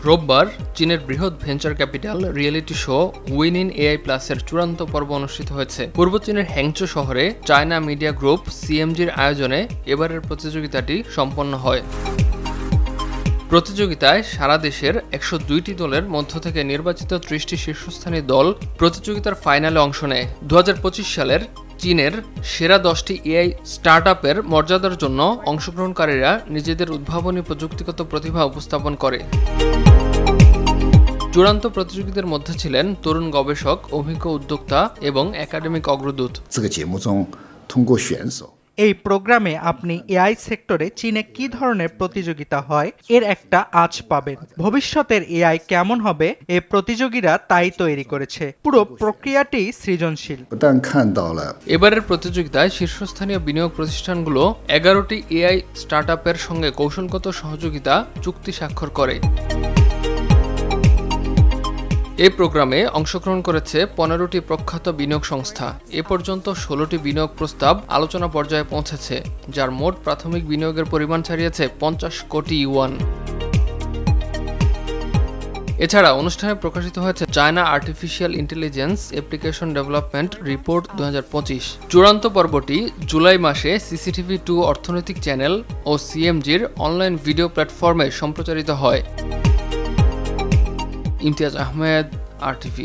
রোববার চীনের বৃহৎ venture capital reality show win in AI প্লাসের চূড়ান্ত পর্ব অনুষ্ঠিত হয়েছে। পূর্ব চীনের হ্যাংচৌ শহরে চায়না মিডিয়া গ্রুপ সিএমজির আয়োজনে এবারের প্রতিযোগিতাটি সম্পন্ন হয়। প্রতিযোগিতায় সারা দেশের 102টি দলের মধ্য থেকে নির্বাচিত 30টি শীর্ষস্থানীয় দল প্রতিযোগিতার ফাইনালে অংশ নেয়। 2025 সালের চীনের সেরা 10টি এআই স্টার্টআপের মর্যাদার জন্য অংশগ্রহণকারীরা নিজেদের উদ্ভাবনী প্রযুক্তিগত প্রতিভা উপস্থাপন করে। চূড়ান্ত প্রতিযোগীদের মধ্যে ছিলেন তরুণ গবেষক, অভিজ্ঞ উদ্যোক্তা এবং একাডেমিক অগ্রদূত। এই প্রোগ্রামে আপনি এআই সেক্টরে চীনে কি ধরনের প্রতিযোগিতা হয় এর একটা আঁচ পাবেন। ভবিষ্যতের এআই কেমন হবে এই প্রতিযোগীরা তাই তৈরি করেছে। পুরো প্রক্রিয়াটি সৃজনশীল। এবারের প্রতিযোগিতায় শীর্ষস্থানীয় বিনিয়োগ প্রতিষ্ঠানগুলো 11টি এআই স্টার্টআপের সঙ্গে কৌশলগত সহযোগিতা চুক্তি স্বাক্ষর করে। এই প্রোগ্রামে অংশগ্রহণ করেছে 15টি প্রখ্যাত বিনিয়োগ সংস্থা। এ পর্যন্ত 16টি বিনিয়োগ প্রস্তাব আলোচনা পর্যায়ে পৌঁছেছে, যার মোট প্রাথমিক বিনিয়োগের পরিমাণ ছাড়িয়েছে 50 কোটি ইউয়ান। এছাড়া অনুষ্ঠানে প্রকাশিত হয়েছে China artificial intelligence application development report 2025। চূড়ান্ত পর্বটি জুলাই মাসে CCTV2 অর্থনৈতিক চ্যানেল ও সিএমজির অনলাইন ভিডিও প্ল্যাটফর্মে সম্প্রচারিত হয়। ইমতিয়াজ আহমেদ, RTV।